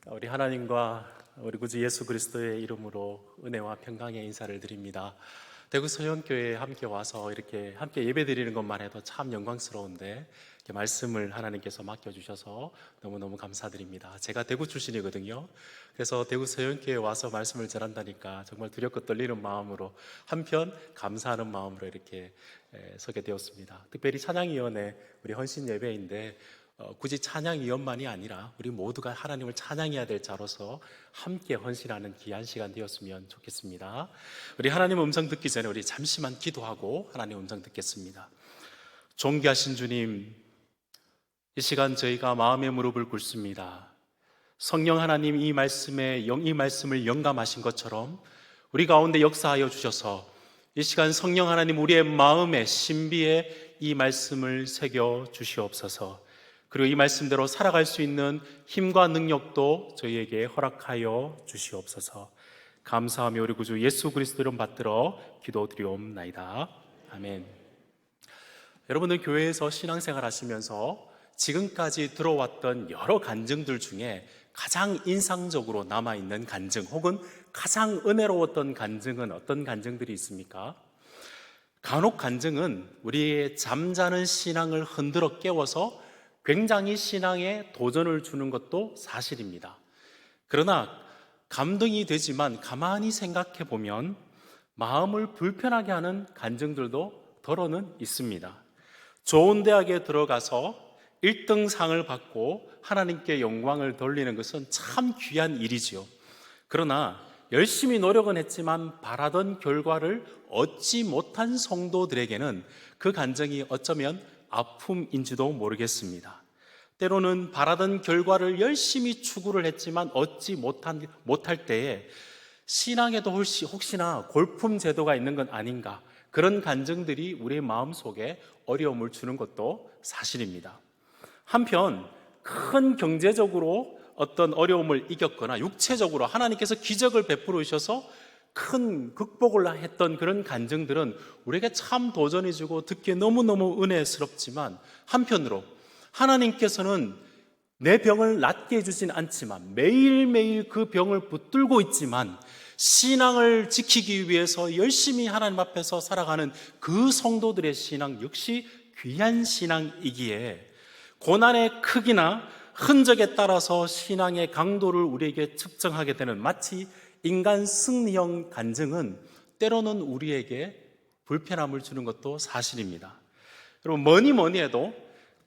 우리 하나님과 우리 구주 예수 그리스도의 이름으로 은혜와 평강의 인사를 드립니다. 대구 서영교회에 함께 와서 이렇게 함께 예배 드리는 것만 해도 참 영광스러운데 이렇게 말씀을 하나님께서 맡겨주셔서 너무너무 감사드립니다. 제가 대구 출신이거든요. 그래서 대구 서영교회에 와서 말씀을 전한다니까 정말 두렵고 떨리는 마음으로 한편 감사하는 마음으로 이렇게 서게 되었습니다. 특별히 찬양위원회 우리 헌신 예배인데 굳이 찬양위원만이 아니라 우리 모두가 하나님을 찬양해야 될 자로서 함께 헌신하는 귀한 시간 되었으면 좋겠습니다. 우리 하나님 음성 듣기 전에 우리 잠시만 기도하고 하나님 음성 듣겠습니다. 존귀하신 주님, 이 시간 저희가 마음의 무릎을 꿇습니다. 성령 하나님 이 말씀을 영감하신 것처럼 우리 가운데 역사하여 주셔서 이 시간 성령 하나님 우리의 마음의 신비에 이 말씀을 새겨 주시옵소서. 그리고 이 말씀대로 살아갈 수 있는 힘과 능력도 저희에게 허락하여 주시옵소서. 감사하며 우리 구주 예수 그리스도 이름 받들어 기도드리옵나이다. 아멘. 여러분들 교회에서 신앙생활 하시면서 지금까지 들어왔던 여러 간증들 중에 가장 인상적으로 남아있는 간증 혹은 가장 은혜로웠던 간증은 어떤 간증들이 있습니까? 간혹 간증은 우리의 잠자는 신앙을 흔들어 깨워서 굉장히 신앙에 도전을 주는 것도 사실입니다. 그러나 감동이 되지만 가만히 생각해 보면 마음을 불편하게 하는 간증들도 더러는 있습니다. 좋은 대학에 들어가서 1등상을 받고 하나님께 영광을 돌리는 것은 참 귀한 일이지요. 그러나 열심히 노력은 했지만 바라던 결과를 얻지 못한 성도들에게는 그 간증이 어쩌면 아픔인지도 모르겠습니다. 때로는 바라던 결과를 열심히 추구를 했지만 얻지 못할 때에 신앙에도 혹시나 골품 제도가 있는 건 아닌가, 그런 간증들이 우리의 마음속에 어려움을 주는 것도 사실입니다. 한편 큰 경제적으로 어떤 어려움을 이겼거나 육체적으로 하나님께서 기적을 베풀어 주셔서 큰 극복을 했던 그런 간증들은 우리에게 참 도전이 주고 듣기에 너무너무 은혜스럽지만 한편으로 하나님께서는 내 병을 낫게 해주진 않지만 매일매일 그 병을 붙들고 있지만 신앙을 지키기 위해서 열심히 하나님 앞에서 살아가는 그 성도들의 신앙 역시 귀한 신앙이기에 고난의 크기나 흔적에 따라서 신앙의 강도를 우리에게 측정하게 되는 마치 인간 승리형 간증은 때로는 우리에게 불편함을 주는 것도 사실입니다. 여러분, 뭐니 해도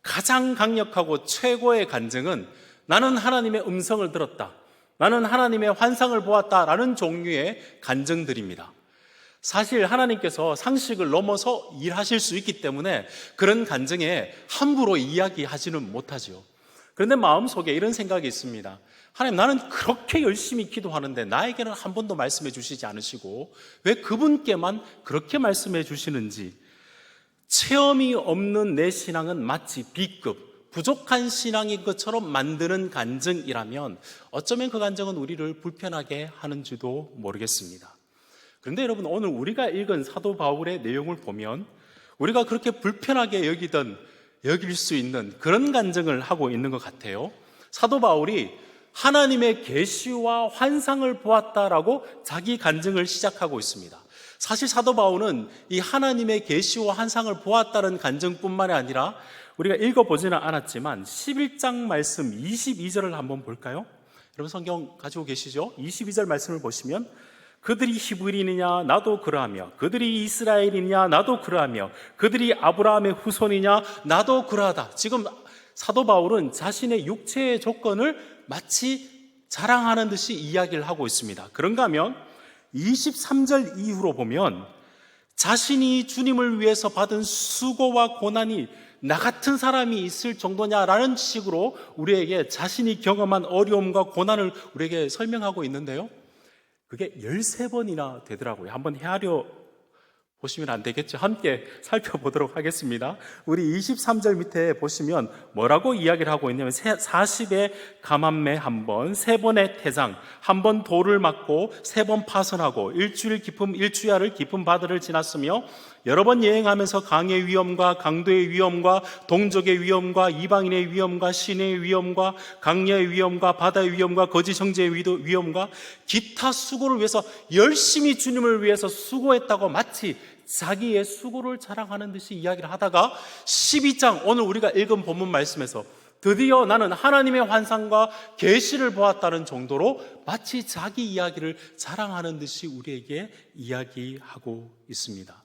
가장 강력하고 최고의 간증은 나는 하나님의 음성을 들었다, 나는 하나님의 환상을 보았다라는 종류의 간증들입니다. 사실 하나님께서 상식을 넘어서 일하실 수 있기 때문에 그런 간증에 함부로 이야기하지는 못하죠. 그런데 마음속에 이런 생각이 있습니다. 하나님, 나는 그렇게 열심히 기도하는데 나에게는 한 번도 말씀해 주시지 않으시고 왜 그분께만 그렇게 말씀해 주시는지, 체험이 없는 내 신앙은 마치 B급, 부족한 신앙인 것처럼 만드는 간증이라면 어쩌면 그 간증은 우리를 불편하게 하는지도 모르겠습니다. 그런데 여러분, 오늘 우리가 읽은 사도 바울의 내용을 보면 우리가 그렇게 불편하게 여길 수 있는 그런 간증을 하고 있는 것 같아요. 사도 바울이 하나님의 계시와 환상을 보았다라고 자기 간증을 시작하고 있습니다. 사실 사도 바울은 이 하나님의 계시와 환상을 보았다는 간증뿐만이 아니라 우리가 읽어보지는 않았지만 11장 말씀 22절을 한번 볼까요? 여러분 성경 가지고 계시죠? 22절 말씀을 보시면 그들이 히브리인이냐 나도 그러하며 그들이 이스라엘이냐 나도 그러하며 그들이 아브라함의 후손이냐 나도 그러하다. 지금 사도 바울은 자신의 육체의 조건을 마치 자랑하는 듯이 이야기를 하고 있습니다. 그런가 하면 23절 이후로 보면 자신이 주님을 위해서 받은 수고와 고난이 나 같은 사람이 있을 정도냐라는 식으로 우리에게 자신이 경험한 어려움과 고난을 우리에게 설명하고 있는데요, 그게 13번이나 되더라고요. 한번 헤아려 보시면 안 되겠죠? 함께 살펴보도록 하겠습니다. 우리 23절 밑에 보시면 뭐라고 이야기를 하고 있냐면 40의 가만매 한 번, 3번의 태장, 한 번 돌을 맞고 3번 파선하고 일주야를 깊은 바다를 지났으며 여러 번 여행하면서 강의 위험과 강도의 위험과 동족의 위험과 이방인의 위험과 신의 위험과 강야의 위험과 바다의 위험과 거짓 형제의 위험과 기타 수고를 위해서 열심히 주님을 위해서 수고했다고 마치 자기의 수고를 자랑하는 듯이 이야기를 하다가 12장 오늘 우리가 읽은 본문 말씀에서 드디어 나는 하나님의 환상과 계시를 보았다는 정도로 마치 자기 이야기를 자랑하는 듯이 우리에게 이야기하고 있습니다.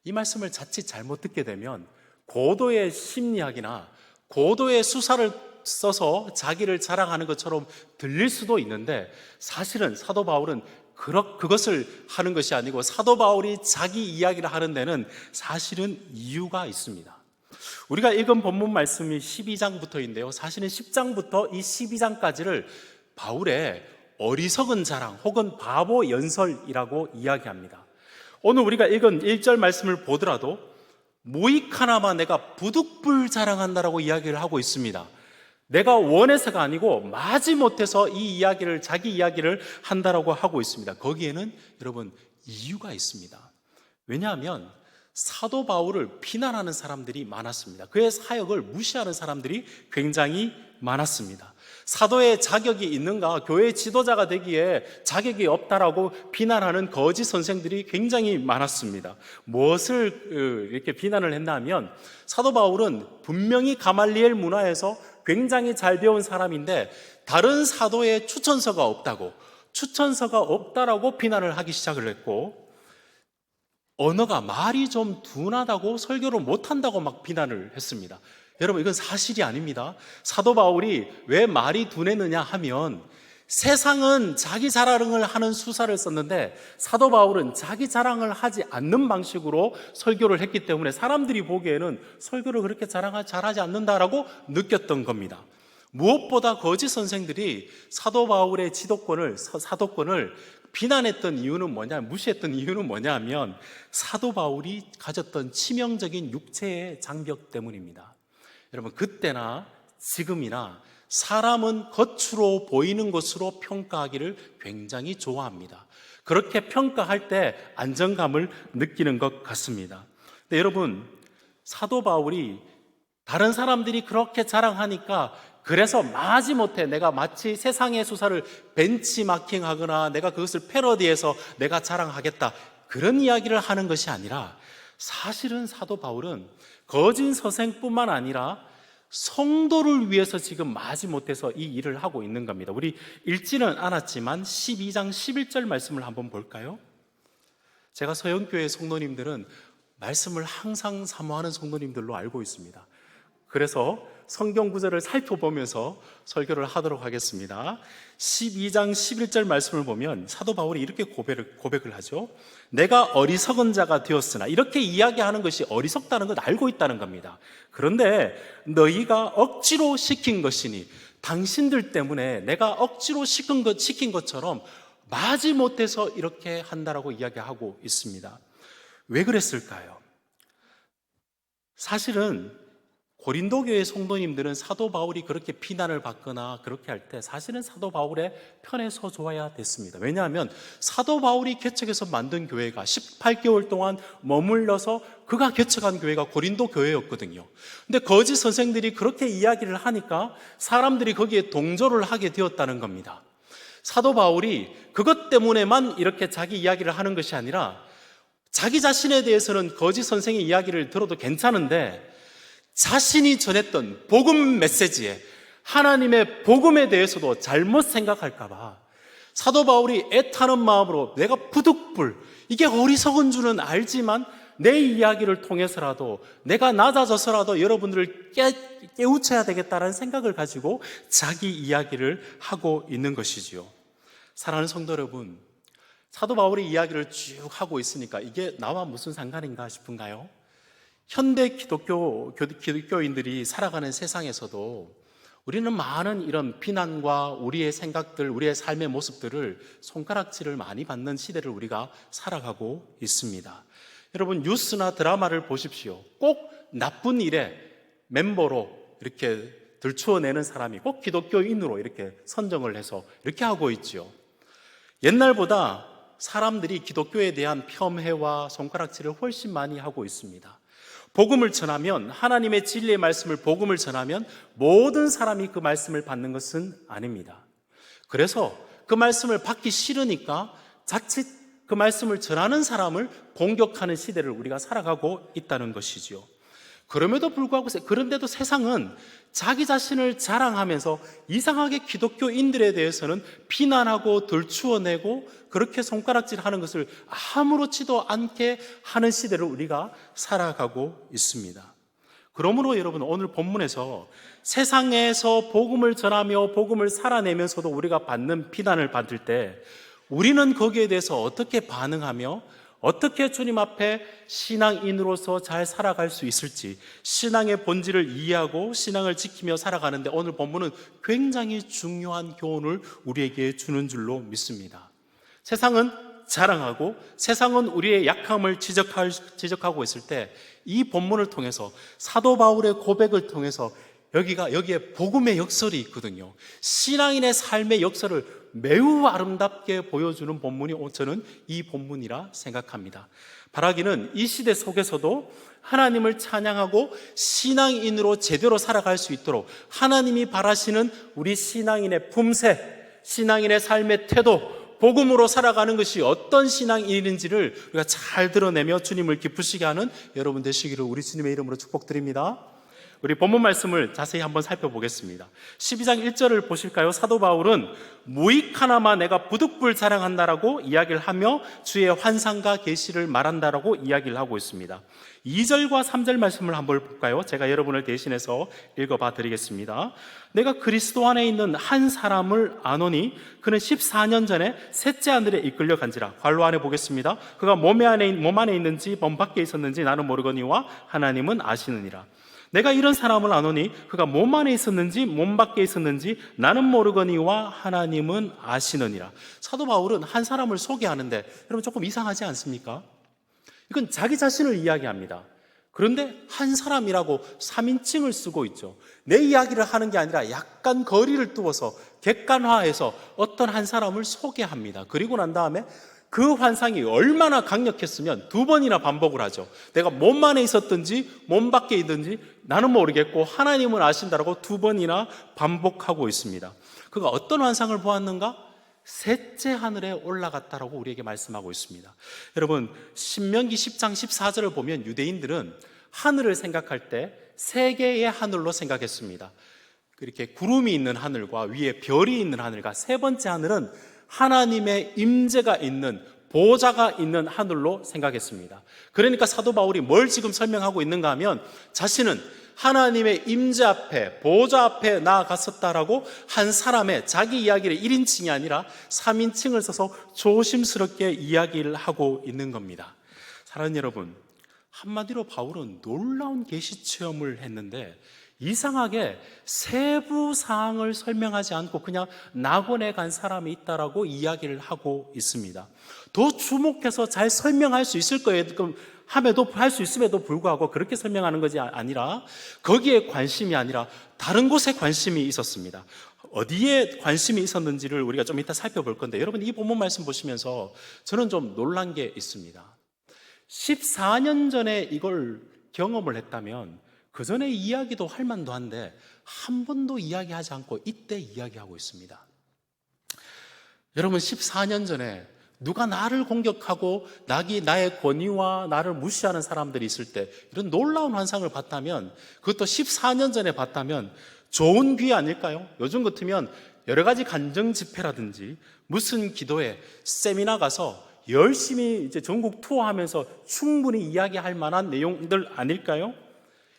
이 말씀을 자칫 잘못 듣게 되면 고도의 심리학이나 고도의 수사를 써서 자기를 자랑하는 것처럼 들릴 수도 있는데, 사실은 사도 바울은 그것을 하는 것이 아니고 사도 바울이 자기 이야기를 하는 데는 사실은 이유가 있습니다. 우리가 읽은 본문 말씀이 12장부터인데요, 사실은 10장부터 이 12장까지를 바울의 어리석은 자랑 혹은 바보 연설이라고 이야기합니다. 오늘 우리가 읽은 1절 말씀을 보더라도 무익 하나마 내가 부득불 자랑한다라고 이야기를 하고 있습니다. 내가 원해서가 아니고 마지못해서 이 이야기를, 자기 이야기를 한다라고 하고 있습니다. 거기에는 여러분 이유가 있습니다. 왜냐하면 사도 바울을 비난하는 사람들이 많았습니다. 그의 사역을 무시하는 사람들이 굉장히 많았습니다. 사도의 자격이 있는가, 교회 지도자가 되기에 자격이 없다라고 비난하는 거짓 선생들이 굉장히 많았습니다. 무엇을 이렇게 비난을 했나 하면, 사도 바울은 분명히 가말리엘 문화에서 굉장히 잘 배운 사람인데 다른 사도의 추천서가 없다라고 비난을 하기 시작을 했고, 언어가 말이 좀 둔하다고 설교를 못한다고 막 비난을 했습니다. 여러분, 이건 사실이 아닙니다. 사도 바울이 왜 말이 둔했느냐 하면, 세상은 자기 자랑을 하는 수사를 썼는데 사도 바울은 자기 자랑을 하지 않는 방식으로 설교를 했기 때문에 사람들이 보기에는 설교를 그렇게 잘하지 않는다라고 느꼈던 겁니다. 무엇보다 거짓 선생들이 사도 바울의 사도권을 비난했던 이유는 무시했던 이유는 뭐냐면, 사도 바울이 가졌던 치명적인 육체의 장벽 때문입니다. 여러분, 그때나 지금이나 사람은 겉으로 보이는 것으로 평가하기를 굉장히 좋아합니다. 그렇게 평가할 때 안정감을 느끼는 것 같습니다. 근데 여러분, 사도 바울이 다른 사람들이 그렇게 자랑하니까, 그래서 마지못해 내가 마치 세상의 수사를 벤치마킹하거나 내가 그것을 패러디해서 내가 자랑하겠다, 그런 이야기를 하는 것이 아니라, 사실은 사도 바울은 거짓 선생뿐만 아니라 성도를 위해서 지금 마지못해서 이 일을 하고 있는 겁니다. 우리 읽지는 않았지만 12장 11절 말씀을 한번 볼까요? 제가 서영교회 성도님들은 말씀을 항상 사모하는 성도님들로 알고 있습니다. 그래서 성경 구절을 살펴보면서 설교를 하도록 하겠습니다. 12장 11절 말씀을 보면 사도 바울이 이렇게 고백을 하죠. 내가 어리석은 자가 되었으나, 이렇게 이야기하는 것이 어리석다는 걸 알고 있다는 겁니다. 그런데 너희가 억지로 시킨 것이니, 당신들 때문에 내가 억지로 시킨 것처럼 마지못해서 이렇게 한다라고 이야기하고 있습니다. 왜 그랬을까요? 사실은 고린도 교회 성도님들은 사도 바울이 그렇게 비난을 받거나 그렇게 할 때 사실은 사도 바울의 편에 서줘야 됐습니다. 왜냐하면 사도 바울이 개척해서 만든 교회가 18개월 동안 머물러서 그가 개척한 교회가 고린도 교회였거든요. 근데 거짓 선생들이 그렇게 이야기를 하니까 사람들이 거기에 동조를 하게 되었다는 겁니다. 사도 바울이 그것 때문에만 이렇게 자기 이야기를 하는 것이 아니라, 자기 자신에 대해서는 거짓 선생의 이야기를 들어도 괜찮은데 자신이 전했던 복음 메시지에, 하나님의 복음에 대해서도 잘못 생각할까봐 사도 바울이 애타는 마음으로 내가 부득불, 이게 어리석은 줄은 알지만 내 이야기를 통해서라도 내가 낮아져서라도 여러분들을 깨우쳐야 되겠다는 생각을 가지고 자기 이야기를 하고 있는 것이지요. 사랑하는 성도 여러분, 사도 바울의 이야기를 쭉 하고 있으니까 이게 나와 무슨 상관인가 싶은가요? 현대 기독교인들이 살아가는 세상에서도 우리는 많은 이런 비난과 우리의 생각들, 우리의 삶의 모습들을 손가락질을 많이 받는 시대를 우리가 살아가고 있습니다. 여러분, 뉴스나 드라마를 보십시오. 꼭 나쁜 일에 멤버로 이렇게 들추어내는 사람이 꼭 기독교인으로 이렇게 선정을 해서 이렇게 하고 있죠. 옛날보다 사람들이 기독교에 대한 폄훼와 손가락질을 훨씬 많이 하고 있습니다. 복음을 전하면, 하나님의 진리의 말씀을 복음을 전하면 모든 사람이 그 말씀을 받는 것은 아닙니다. 그래서 그 말씀을 받기 싫으니까 자칫 그 말씀을 전하는 사람을 공격하는 시대를 우리가 살아가고 있다는 것이지요. 그럼에도 불구하고, 그런데도 세상은 자기 자신을 자랑하면서 이상하게 기독교인들에 대해서는 비난하고 들추어내고 그렇게 손가락질하는 것을 아무렇지도 않게 하는 시대를 우리가 살아가고 있습니다. 그러므로 여러분, 오늘 본문에서 세상에서 복음을 전하며 복음을 살아내면서도 우리가 받는 비난을 받을 때 우리는 거기에 대해서 어떻게 반응하며 어떻게 주님 앞에 신앙인으로서 잘 살아갈 수 있을지, 신앙의 본질을 이해하고 신앙을 지키며 살아가는데 오늘 본문은 굉장히 중요한 교훈을 우리에게 주는 줄로 믿습니다. 세상은 자랑하고 세상은 우리의 약함을 지적하고 있을 때 이 본문을 통해서, 사도 바울의 고백을 통해서 여기에 복음의 역설이 있거든요. 신앙인의 삶의 역설을 매우 아름답게 보여주는 본문이 저는 이 본문이라 생각합니다. 바라기는 이 시대 속에서도 하나님을 찬양하고 신앙인으로 제대로 살아갈 수 있도록 하나님이 바라시는 우리 신앙인의 품새, 신앙인의 삶의 태도, 복음으로 살아가는 것이 어떤 신앙인인지를 우리가 잘 드러내며 주님을 기쁘시게 하는 여러분 되시기를 우리 주님의 이름으로 축복드립니다. 우리 본문 말씀을 자세히 한번 살펴보겠습니다. 12장 1절을 보실까요? 사도 바울은 무익 하나마 내가 부득불 자랑한다라고 이야기를 하며 주의 환상과 계시를 말한다라고 이야기를 하고 있습니다. 2절과 3절 말씀을 한번 볼까요? 제가 여러분을 대신해서 읽어봐 드리겠습니다. 내가 그리스도 안에 있는 한 사람을 아노니 그는 14년 전에 셋째 하늘에 이끌려 간지라. 괄호 안에 보겠습니다. 그가 몸 안에 있는지 몸 밖에 있었는지 나는 모르거니와 하나님은 아시느니라. 내가 이런 사람을 아노니 그가 몸 안에 있었는지 몸 밖에 있었는지 나는 모르거니와 하나님은 아시느니라. 사도 바울은 한 사람을 소개하는데 여러분 조금 이상하지 않습니까? 이건 자기 자신을 이야기합니다. 그런데 한 사람이라고 3인칭을 쓰고 있죠. 내 이야기를 하는 게 아니라 약간 거리를 두어서 객관화해서 어떤 한 사람을 소개합니다. 그리고 난 다음에 그 환상이 얼마나 강력했으면 2번이나 반복을 하죠. 내가 몸 안에 있었든지 몸 밖에 있든지 나는 모르겠고 하나님은 아신다라고 2번이나 반복하고 있습니다. 그가 어떤 환상을 보았는가? 셋째 하늘에 올라갔다라고 우리에게 말씀하고 있습니다. 여러분, 신명기 10장 14절을 보면 유대인들은 하늘을 생각할 때 세 개의 하늘로 생각했습니다. 이렇게 구름이 있는 하늘과 위에 별이 있는 하늘과 세 번째 하늘은 하나님의 임재가 있는, 보좌가 있는 하늘로 생각했습니다. 그러니까 사도 바울이 뭘 지금 설명하고 있는가 하면 자신은 하나님의 임재 앞에, 보좌 앞에 나아갔었다라고 한 사람의 자기 이야기를 1인칭이 아니라 3인칭을 써서 조심스럽게 이야기를 하고 있는 겁니다. 사랑하는 여러분, 한마디로 바울은 놀라운 계시 체험을 했는데 이상하게 세부 사항을 설명하지 않고 그냥 낙원에 간 사람이 있다라고 이야기를 하고 있습니다. 더 주목해서 잘 설명할 수 있을 거예요. 할 수 있음에도 불구하고 그렇게 설명하는 것이 아니라 거기에 관심이 아니라 다른 곳에 관심이 있었습니다. 어디에 관심이 있었는지를 우리가 좀 이따 살펴볼 건데 여러분 이 본문 말씀 보시면서 저는 좀 놀란 게 있습니다. 14년 전에 이걸 경험을 했다면 그 전에 이야기도 할 만도 한데 한 번도 이야기하지 않고 이때 이야기하고 있습니다. 여러분 14년 전에 누가 나를 공격하고 나의 권위와 나를 무시하는 사람들이 있을 때 이런 놀라운 환상을 봤다면 그것도 14년 전에 봤다면 좋은 기회 아닐까요? 요즘 같으면 여러 가지 간증 집회라든지 무슨 기도회, 세미나 가서 열심히 이제 전국 투어하면서 충분히 이야기할 만한 내용들 아닐까요?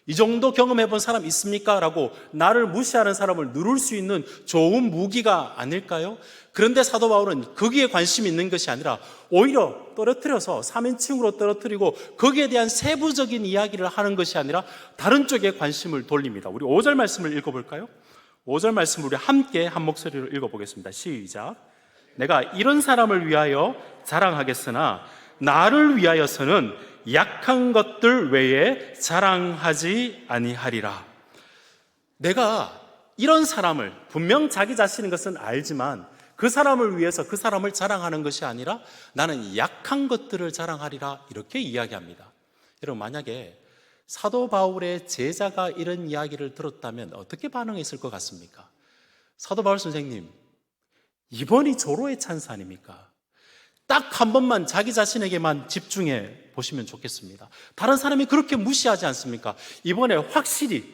이 정도 경험해 본 사람 있습니까? 라고 나를 무시하는 사람을 누를 수 있는 좋은 무기가 아닐까요? 그런데 사도 바울은 거기에 관심이 있는 것이 아니라 오히려 떨어뜨려서 3인칭으로 떨어뜨리고 거기에 대한 세부적인 이야기를 하는 것이 아니라 다른 쪽에 관심을 돌립니다. 우리 5절 말씀을 읽어볼까요? 5절 말씀을 우리 함께 한 목소리로 읽어보겠습니다. 시작. 내가 이런 사람을 위하여 자랑하겠으나 나를 위하여서는 약한 것들 외에 자랑하지 아니하리라. 내가 이런 사람을 분명 자기 자신인 것은 알지만 그 사람을 위해서 그 사람을 자랑하는 것이 아니라 나는 약한 것들을 자랑하리라, 이렇게 이야기합니다. 여러분, 만약에 사도 바울의 제자가 이런 이야기를 들었다면 어떻게 반응했을 것 같습니까? 사도 바울 선생님, 이번이 조로의 찬스 아닙니까? 딱 한 번만 자기 자신에게만 집중해 보시면 좋겠습니다. 다른 사람이 그렇게 무시하지 않습니까? 이번에 확실히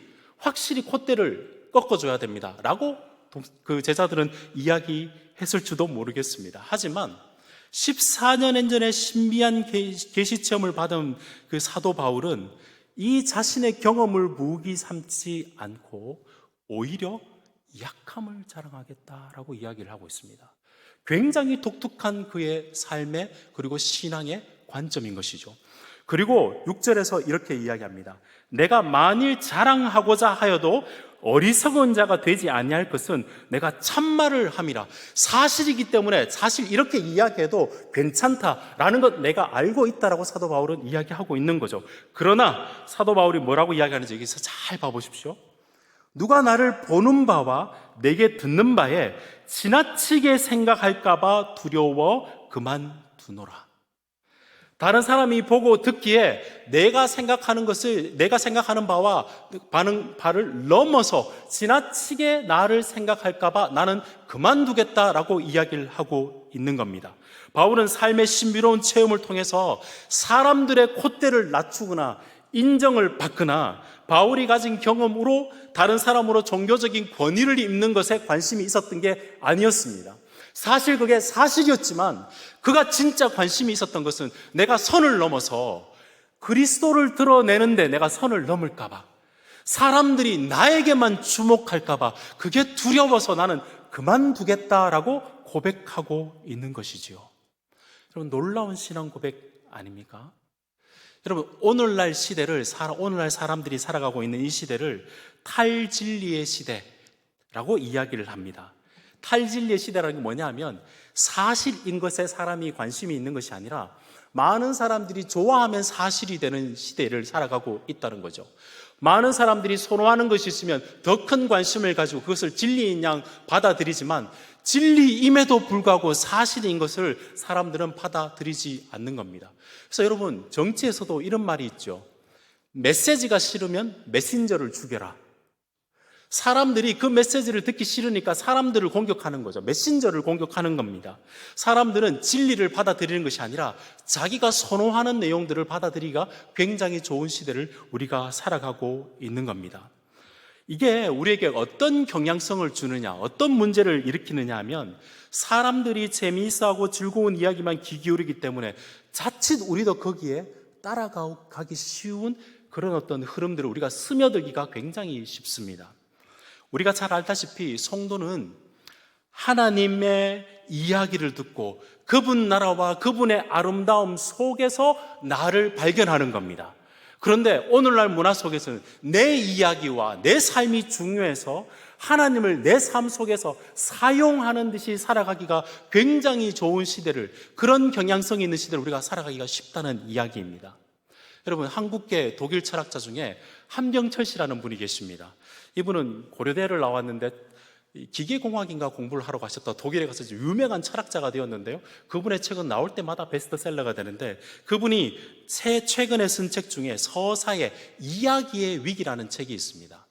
콧대를 꺾어줘야 됩니다 라고 그 제자들은 이야기했을지도 모르겠습니다. 하지만 14년 전에 신비한 계시 체험을 받은 그 사도 바울은 이 자신의 경험을 무기 삼지 않고 오히려 약함을 자랑하겠다라고 이야기를 하고 있습니다. 굉장히 독특한 그의 삶의 그리고 신앙의 관점인 것이죠. 그리고 6절에서 이렇게 이야기합니다. 내가 만일 자랑하고자 하여도 어리석은 자가 되지 아니할 것은 내가 참말을 함이라. 사실이기 때문에 사실 이렇게 이야기해도 괜찮다라는 것 내가 알고 있다라고 사도 바울은 이야기하고 있는 거죠. 그러나 사도 바울이 뭐라고 이야기하는지 여기서 잘 봐보십시오. 누가 나를 보는 바와 내게 듣는 바에 지나치게 생각할까 봐 두려워 그만두노라. 다른 사람이 보고 듣기에 내가 생각하는 바와 바를 넘어서 지나치게 나를 생각할까 봐 나는 그만두겠다라고 이야기를 하고 있는 겁니다. 바울은 삶의 신비로운 체험을 통해서 사람들의 콧대를 낮추거나 인정을 받거나 바울이 가진 경험으로 다른 사람으로 종교적인 권위를 입는 것에 관심이 있었던 게 아니었습니다. 사실 그게 사실이었지만 그가 진짜 관심이 있었던 것은 내가 선을 넘어서 그리스도를 드러내는데 내가 선을 넘을까봐, 사람들이 나에게만 주목할까봐 그게 두려워서 나는 그만두겠다라고 고백하고 있는 것이지요. 여러분, 놀라운 신앙 고백 아닙니까? 여러분, 오늘날 사람들이 살아가고 있는 이 시대를 탈진리의 시대라고 이야기를 합니다. 탈진리의 시대라는 게 뭐냐 하면 사실인 것에 사람이 관심이 있는 것이 아니라 많은 사람들이 좋아하면 사실이 되는 시대를 살아가고 있다는 거죠. 많은 사람들이 선호하는 것이 있으면 더 큰 관심을 가지고 그것을 진리인 양 받아들이지만 진리임에도 불구하고 사실인 것을 사람들은 받아들이지 않는 겁니다. 그래서 여러분, 정치에서도 이런 말이 있죠. 메시지가 싫으면 메신저를 죽여라. 사람들이 그 메시지를 듣기 싫으니까 사람들을 공격하는 거죠. 메신저를 공격하는 겁니다. 사람들은 진리를 받아들이는 것이 아니라 자기가 선호하는 내용들을 받아들이기가 굉장히 좋은 시대를 우리가 살아가고 있는 겁니다. 이게 우리에게 어떤 경향성을 주느냐, 어떤 문제를 일으키느냐 하면 사람들이 재미있어하고 즐거운 이야기만 귀 기울이기 때문에 자칫 우리도 거기에 따라가기 쉬운 그런 어떤 흐름들을 우리가 스며들기가 굉장히 쉽습니다. 우리가 잘 알다시피 성도는 하나님의 이야기를 듣고 그분 나라와 그분의 아름다움 속에서 나를 발견하는 겁니다. 그런데 오늘날 문화 속에서는 내 이야기와 내 삶이 중요해서 하나님을 내 삶 속에서 사용하는 듯이 살아가기가 굉장히 좋은 시대를, 그런 경향성이 있는 시대를 우리가 살아가기가 쉽다는 이야기입니다. 여러분, 한국계 독일 철학자 중에 한병철 씨라는 분이 계십니다. 이분은 고려대를 나왔는데 기계공학인가 공부를 하러 가셨다 독일에 가서 유명한 철학자가 되었는데요. 그분의 책은 나올 때마다 베스트셀러가 되는데 그분이 최근에 쓴 책 중에 서사의 이야기의 위기라는 책이 있습니다.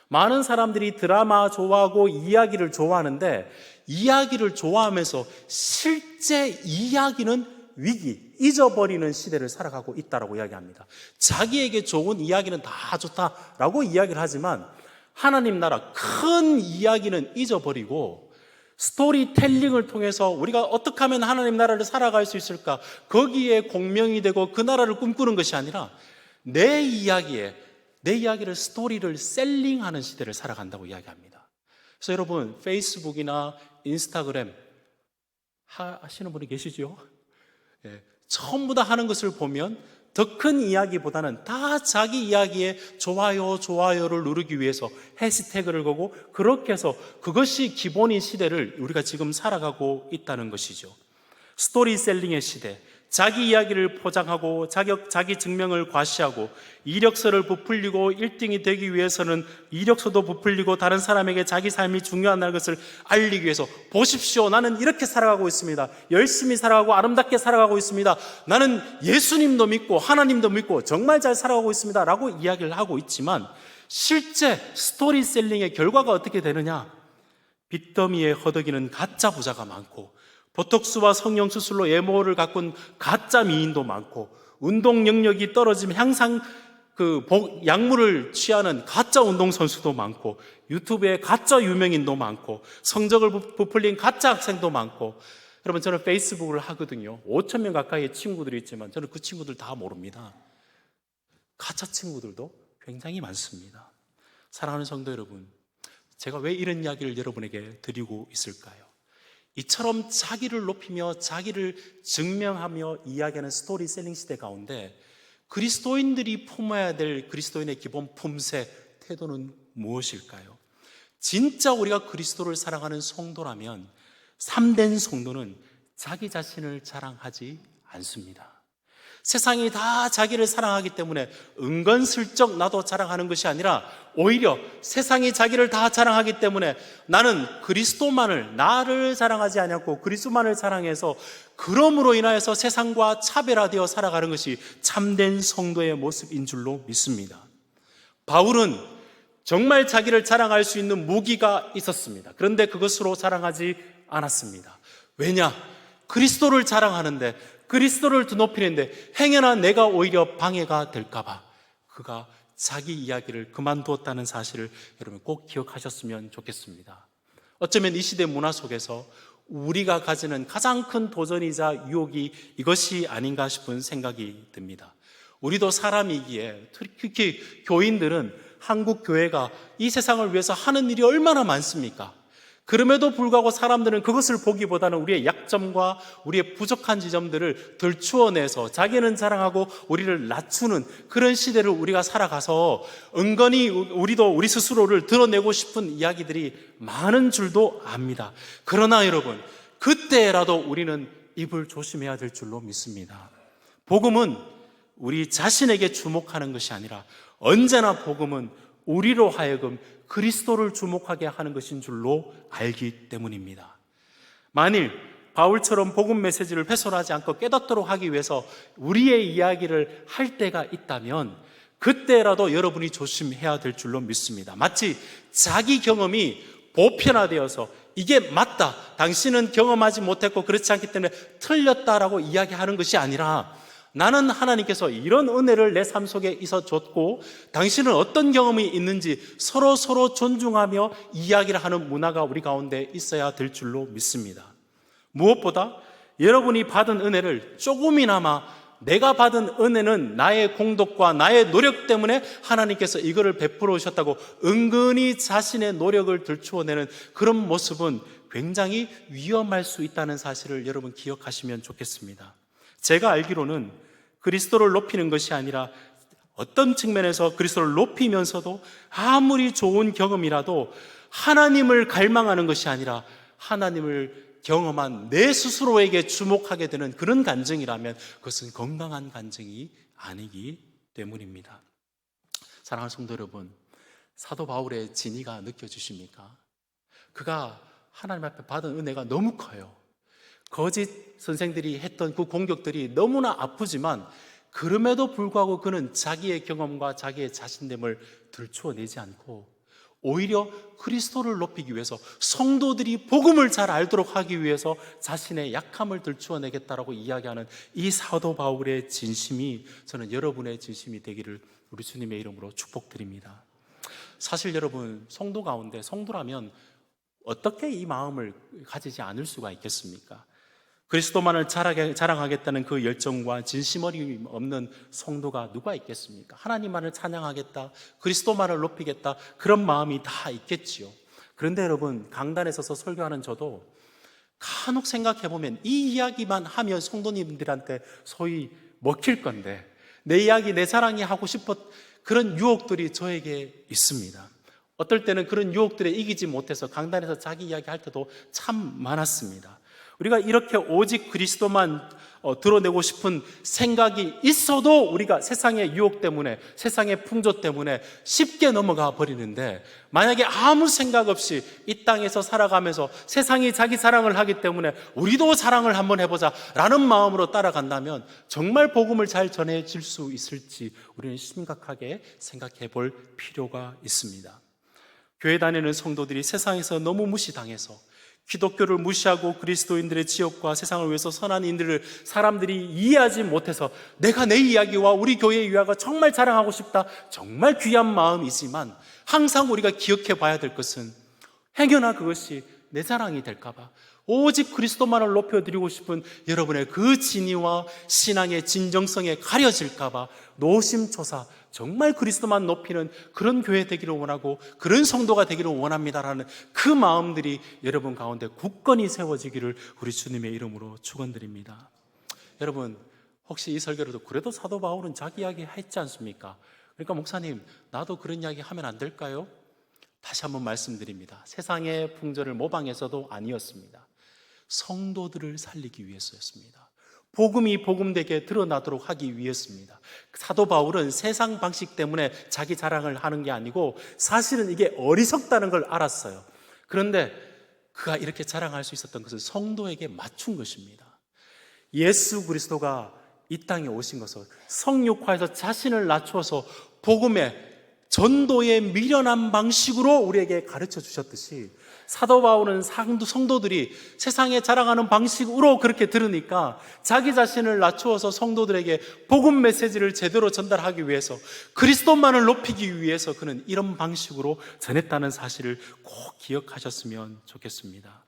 많은 사람들이 드라마 좋아하고 이야기를 좋아하는데 이야기를 좋아하면서 실제 이야기는 위기, 잊어버리는 시대를 살아가고 있다고 이야기합니다. 자기에게 좋은 이야기는 다 좋다라고 이야기를 하지만 하나님 나라 큰 이야기는 잊어버리고 스토리텔링을 통해서 우리가 어떻게 하면 하나님 나라를 살아갈 수 있을까, 거기에 공명이 되고 그 나라를 꿈꾸는 것이 아니라 내 이야기를 스토리를 셀링하는 시대를 살아간다고 이야기합니다. 그래서 여러분, 페이스북이나 인스타그램 하시는 분이 계시죠? 전부 다 하는 것을 보면 더 큰 이야기보다는 다 자기 이야기에 좋아요를 누르기 위해서 해시태그를 거고 그렇게 해서 그것이 기본인 시대를 우리가 지금 살아가고 있다는 것이죠. 스토리셀링의 시대, 자기 이야기를 포장하고 자기 증명을 과시하고 이력서를 부풀리고 1등이 되기 위해서는 이력서도 부풀리고 다른 사람에게 자기 삶이 중요하다는 것을 알리기 위해서 보십시오, 나는 이렇게 살아가고 있습니다. 열심히 살아가고 아름답게 살아가고 있습니다. 나는 예수님도 믿고 하나님도 믿고 정말 잘 살아가고 있습니다 라고 이야기를 하고 있지만 실제 스토리셀링의 결과가 어떻게 되느냐? 빚더미에 허덕이는 가짜 부자가 많고 보톡스와 성형수술로 외모를 가꾼 가짜 미인도 많고 운동 능력이 떨어지면 항상 약물을 취하는 가짜 운동선수도 많고 유튜브에 가짜 유명인도 많고 성적을 부풀린 가짜 학생도 많고. 여러분, 저는 페이스북을 하거든요. 5천 명 가까이의 친구들이 있지만 저는 그 친구들 다 모릅니다. 가짜 친구들도 굉장히 많습니다. 사랑하는 성도 여러분, 제가 왜 이런 이야기를 여러분에게 드리고 있을까요? 이처럼 자기를 높이며 자기를 증명하며 이야기하는 스토리셀링 시대 가운데 그리스도인들이 품어야 될 그리스도인의 기본 품새, 태도는 무엇일까요? 진짜 우리가 그리스도를 사랑하는 성도라면 참된 성도는 자기 자신을 자랑하지 않습니다. 세상이 다 자기를 사랑하기 때문에 은근슬쩍 나도 자랑하는 것이 아니라 오히려 세상이 자기를 다 자랑하기 때문에 나는 그리스도만을, 나를 자랑하지 않았고 그리스도만을 자랑해서 그럼으로 인하여서 세상과 차별화되어 살아가는 것이 참된 성도의 모습인 줄로 믿습니다. 바울은 정말 자기를 자랑할 수 있는 무기가 있었습니다. 그런데 그것으로 자랑하지 않았습니다. 왜냐? 그리스도를 자랑하는데, 그리스도를 높이는데 행여나 내가 오히려 방해가 될까봐 그가 자기 이야기를 그만두었다는 사실을 여러분 꼭 기억하셨으면 좋겠습니다. 어쩌면 이 시대 문화 속에서 우리가 가지는 가장 큰 도전이자 유혹이 이것이 아닌가 싶은 생각이 듭니다. 우리도 사람이기에 특히 교인들은 한국 교회가 이 세상을 위해서 하는 일이 얼마나 많습니까? 그럼에도 불구하고 사람들은 그것을 보기보다는 우리의 약점과 우리의 부족한 지점들을 들추어내서 자기는 자랑하고 우리를 낮추는 그런 시대를 우리가 살아가서 은근히 우리도 우리 스스로를 드러내고 싶은 이야기들이 많은 줄도 압니다. 그러나 여러분, 그때라도 우리는 입을 조심해야 될 줄로 믿습니다. 복음은 우리 자신에게 주목하는 것이 아니라 언제나 복음은 우리로 하여금 그리스도를 주목하게 하는 것인 줄로 알기 때문입니다. 만일 바울처럼 복음 메시지를 훼손하지 않고 깨닫도록 하기 위해서 우리의 이야기를 할 때가 있다면 그때라도 여러분이 조심해야 될 줄로 믿습니다. 마치 자기 경험이 보편화되어서 이게 맞다, 당신은 경험하지 못했고 그렇지 않기 때문에 틀렸다라고 이야기하는 것이 아니라 나는 하나님께서 이런 은혜를 내 삶 속에 있어 줬고 당신은 어떤 경험이 있는지 서로 존중하며 이야기를 하는 문화가 우리 가운데 있어야 될 줄로 믿습니다. 무엇보다 여러분이 받은 은혜를 조금이나마 내가 받은 은혜는 나의 공덕과 나의 노력 때문에 하나님께서 이거를 베풀어 오셨다고 은근히 자신의 노력을 들추어내는 그런 모습은 굉장히 위험할 수 있다는 사실을 여러분 기억하시면 좋겠습니다. 제가 알기로는 그리스도를 높이는 것이 아니라 어떤 측면에서 그리스도를 높이면서도 아무리 좋은 경험이라도 하나님을 갈망하는 것이 아니라 하나님을 경험한 내 스스로에게 주목하게 되는 그런 간증이라면 그것은 건강한 간증이 아니기 때문입니다. 사랑하는 성도 여러분, 사도 바울의 진의가 느껴지십니까? 그가 하나님 앞에 받은 은혜가 너무 커요. 거짓 선생들이 했던 그 공격들이 너무나 아프지만 그럼에도 불구하고 그는 자기의 경험과 자기의 자신됨을 들추어내지 않고 오히려 그리스도를 높이기 위해서 성도들이 복음을 잘 알도록 하기 위해서 자신의 약함을 들추어내겠다라고 이야기하는 이 사도 바울의 진심이 저는 여러분의 진심이 되기를 우리 주님의 이름으로 축복드립니다. 사실 여러분, 성도 가운데 성도라면 어떻게 이 마음을 가지지 않을 수가 있겠습니까? 그리스도만을 자랑하겠다는 그 열정과 진심 어림이 없는 성도가 누가 있겠습니까? 하나님만을 찬양하겠다, 그리스도만을 높이겠다, 그런 마음이 다 있겠지요. 그런데 여러분, 강단에 서서 설교하는 저도 간혹 생각해보면 이 이야기만 하면 성도님들한테 소위 먹힐 건데 내 이야기, 내 자랑이 하고 싶었 그런 유혹들이 저에게 있습니다. 어떨 때는 그런 유혹들에 이기지 못해서 강단에서 자기 이야기 할 때도 참 많았습니다. 우리가 이렇게 오직 그리스도만 드러내고 싶은 생각이 있어도 우리가 세상의 유혹 때문에, 세상의 풍조 때문에 쉽게 넘어가 버리는데, 만약에 아무 생각 없이 이 땅에서 살아가면서 세상이 자기 자랑을 하기 때문에 우리도 자랑을 한번 해보자 라는 마음으로 따라간다면 정말 복음을 잘 전해질 수 있을지 우리는 심각하게 생각해 볼 필요가 있습니다. 교회 다니는 성도들이 세상에서 너무 무시당해서 기독교를 무시하고 그리스도인들의 지역과 세상을 위해서 선한 인들을 사람들이 이해하지 못해서 내가 내 이야기와 우리 교회의 이야기가 정말 자랑하고 싶다, 정말 귀한 마음이지만 항상 우리가 기억해 봐야 될 것은 행여나 그것이 내 자랑이 될까 봐 오직 그리스도만을 높여드리고 싶은 여러분의 그 진의와 신앙의 진정성에 가려질까 봐 노심초사 정말 그리스도만 높이는 그런 교회 되기를 원하고 그런 성도가 되기를 원합니다라는 그 마음들이 여러분 가운데 굳건히 세워지기를 우리 주님의 이름으로 축원드립니다. 여러분, 혹시 이 설교로도 그래도 사도 바울은 자기 이야기 했지 않습니까? 그러니까 목사님, 나도 그런 이야기 하면 안 될까요? 다시 한번 말씀드립니다. 세상의 풍조를 모방해서도 아니었습니다. 성도들을 살리기 위해서였습니다. 복음이 복음되게 드러나도록 하기 위해서입니다. 사도 바울은 세상 방식 때문에 자기 자랑을 하는 게 아니고 사실은 이게 어리석다는 걸 알았어요. 그런데 그가 이렇게 자랑할 수 있었던 것은 성도에게 맞춘 것입니다. 예수 그리스도가 이 땅에 오신 것은 성육화에서 자신을 낮추어서 복음의 전도의 미련한 방식으로 우리에게 가르쳐 주셨듯이 사도 바울은 성도들이 세상에 자랑하는 방식으로 그렇게 들으니까 자기 자신을 낮추어서 성도들에게 복음 메시지를 제대로 전달하기 위해서 그리스도만을 높이기 위해서 그는 이런 방식으로 전했다는 사실을 꼭 기억하셨으면 좋겠습니다.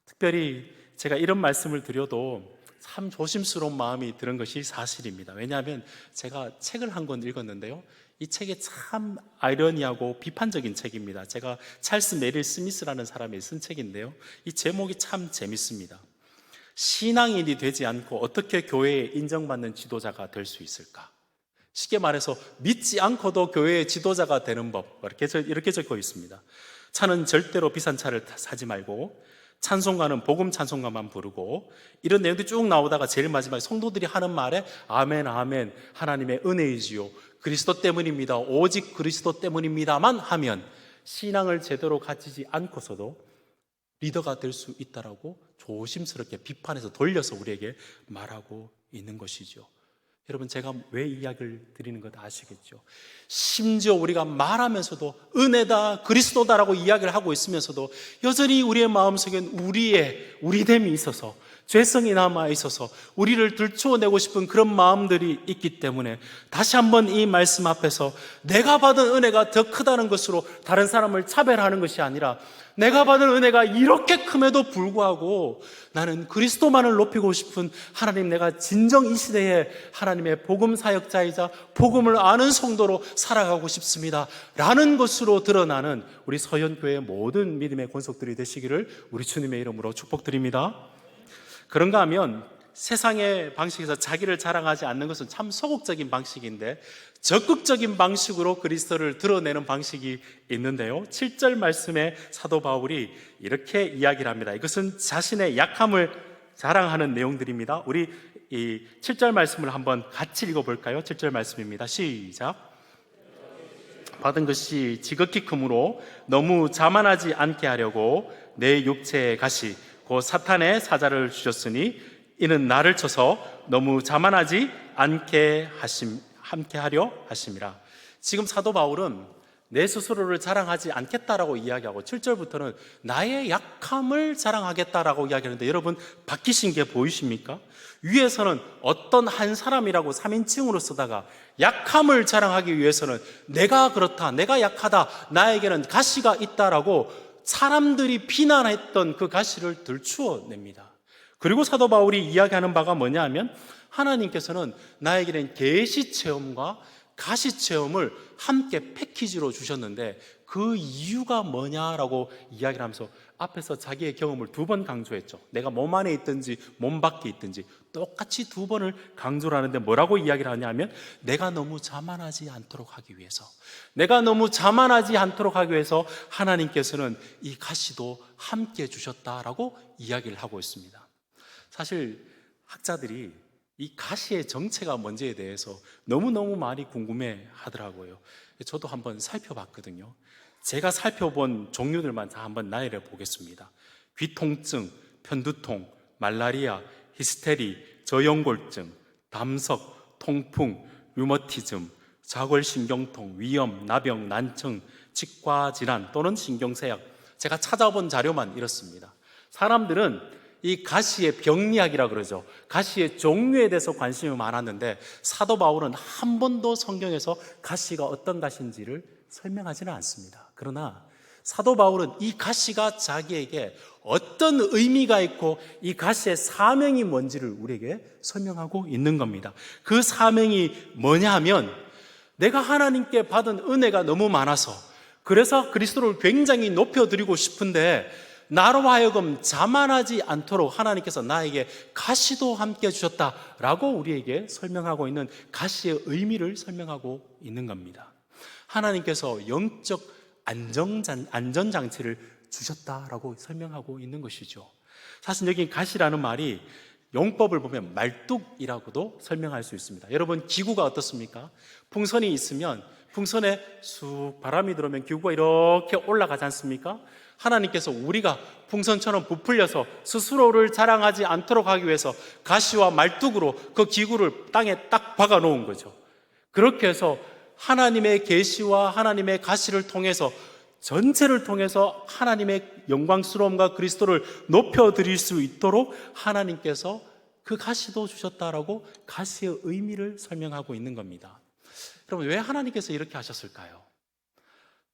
특별히 제가 이런 말씀을 드려도 참 조심스러운 마음이 드는 것이 사실입니다. 왜냐하면 제가 책을 한 권 읽었는데요, 이 책이 참 아이러니하고 비판적인 책입니다. 제가 찰스 메릴 스미스라는 사람이 쓴 책인데요, 이 제목이 참 재밌습니다. 신앙인이 되지 않고 어떻게 교회에 인정받는 지도자가 될 수 있을까? 쉽게 말해서 믿지 않고도 교회의 지도자가 되는 법, 이렇게 적혀 있습니다. 차는 절대로 비싼 차를 사지 말고 찬송가는 복음 찬송가만 부르고, 이런 내용들이 쭉 나오다가 제일 마지막에 성도들이 하는 말에 아멘 아멘 하나님의 은혜이지요, 그리스도 때문입니다, 오직 그리스도 때문입니다만 하면 신앙을 제대로 가지지 않고서도 리더가 될 수 있다라고 조심스럽게 비판해서 돌려서 우리에게 말하고 있는 것이죠. 여러분, 제가 왜 이야기를 드리는 것 아시겠죠? 심지어 우리가 말하면서도 은혜다, 그리스도다라고 이야기를 하고 있으면서도 여전히 우리의 마음속엔 우리됨이 있어서, 죄성이 남아 있어서 우리를 들추어내고 싶은 그런 마음들이 있기 때문에 다시 한번 이 말씀 앞에서 내가 받은 은혜가 더 크다는 것으로 다른 사람을 차별하는 것이 아니라, 내가 받은 은혜가 이렇게 큼에도 불구하고 나는 그리스도만을 높이고 싶은 하나님, 내가 진정 이 시대에 하나님의 복음 사역자이자 복음을 아는 성도로 살아가고 싶습니다 라는 것으로 드러나는 우리 서현교회의 모든 믿음의 권속들이 되시기를 우리 주님의 이름으로 축복드립니다. 그런가 하면 세상의 방식에서 자기를 자랑하지 않는 것은 참 소극적인 방식인데, 적극적인 방식으로 그리스도를 드러내는 방식이 있는데요, 7절 말씀에 사도 바울이 이렇게 이야기를 합니다. 이것은 자신의 약함을 자랑하는 내용들입니다. 우리 이 7절 말씀을 한번 같이 읽어볼까요? 7절 말씀입니다. 시작. 받은 것이 지극히 크므로 너무 자만하지 않게 하려고 내 육체의 가시 곧 사탄의 사자를 주셨으니 이는 나를 쳐서 너무 자만하지 않게 함께 하려 하심이라. 지금 사도 바울은 내 스스로를 자랑하지 않겠다라고 이야기하고 7절부터는 나의 약함을 자랑하겠다라고 이야기하는데, 여러분 바뀌신 게 보이십니까? 위에서는 어떤 한 사람이라고 3인칭으로 쓰다가 약함을 자랑하기 위해서는 내가 그렇다, 내가 약하다, 나에게는 가시가 있다라고 사람들이 비난했던 그 가시를 들추어냅니다. 그리고 사도 바울이 이야기하는 바가 뭐냐 하면, 하나님께서는 나에게는 계시 체험과 가시 체험을 함께 패키지로 주셨는데 그 이유가 뭐냐라고 이야기를 하면서 앞에서 자기의 경험을 2번 강조했죠. 내가 몸 안에 있든지 몸 밖에 있든지 똑같이 2번을 강조를 하는데 뭐라고 이야기를 하냐면 내가 너무 자만하지 않도록 하기 위해서, 내가 너무 자만하지 않도록 하기 위해서 하나님께서는 이 가시도 함께 주셨다라고 이야기를 하고 있습니다. 사실 학자들이 이 가시의 정체가 뭔지에 대해서 너무너무 많이 궁금해 하더라고요. 저도 한번 살펴봤거든요. 제가 살펴본 종류들만 다 한번 나열해 보겠습니다. 귀통증, 편두통, 말라리아, 히스테리, 저연골증, 담석, 통풍, 류머티즘, 좌골신경통, 위염, 나병, 난청, 치과질환 또는 신경쇠약. 제가 찾아본 자료만 이렇습니다. 사람들은 이 가시의 병리학이라 그러죠. 가시의 종류에 대해서 관심이 많았는데 사도 바울은 한 번도 성경에서 가시가 어떤 가시인지를 설명하지는 않습니다. 그러나 사도 바울은 이 가시가 자기에게 어떤 의미가 있고 이 가시의 사명이 뭔지를 우리에게 설명하고 있는 겁니다. 그 사명이 뭐냐 하면 내가 하나님께 받은 은혜가 너무 많아서 그래서 그리스도를 굉장히 높여드리고 싶은데 나로 하여금 자만하지 않도록 하나님께서 나에게 가시도 함께 주셨다라고 우리에게 설명하고 있는 가시의 의미를 설명하고 있는 겁니다. 하나님께서 영적 안전장치를 주셨다라고 설명하고 있는 것이죠. 사실 여기 가시라는 말이 용법을 보면 말뚝이라고도 설명할 수 있습니다. 여러분 기구가 어떻습니까? 풍선이 있으면 풍선에 쑥 바람이 들어오면 기구가 이렇게 올라가지 않습니까? 하나님께서 우리가 풍선처럼 부풀려서 스스로를 자랑하지 않도록 하기 위해서 가시와 말뚝으로 그 기구를 땅에 딱 박아 놓은 거죠. 그렇게 해서 하나님의 계시와 하나님의 가시를 통해서 전체를 통해서 하나님의 영광스러움과 그리스도를 높여드릴 수 있도록 하나님께서 그 가시도 주셨다라고 가시의 의미를 설명하고 있는 겁니다. 여러분, 왜 하나님께서 이렇게 하셨을까요?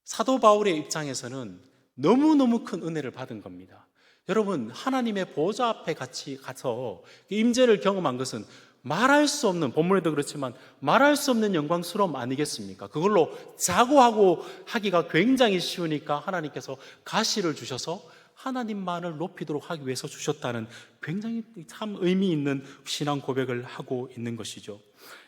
사도 바울의 입장에서는 너무너무 큰 은혜를 받은 겁니다. 여러분, 하나님의 보좌 앞에 같이 가서 임재를 경험한 것은 말할 수 없는, 본문에도 그렇지만 말할 수 없는 영광스러움 아니겠습니까? 그걸로 자고하고 하기가 굉장히 쉬우니까 하나님께서 가시를 주셔서 하나님만을 높이도록 하기 위해서 주셨다는 굉장히 참 의미 있는 신앙 고백을 하고 있는 것이죠.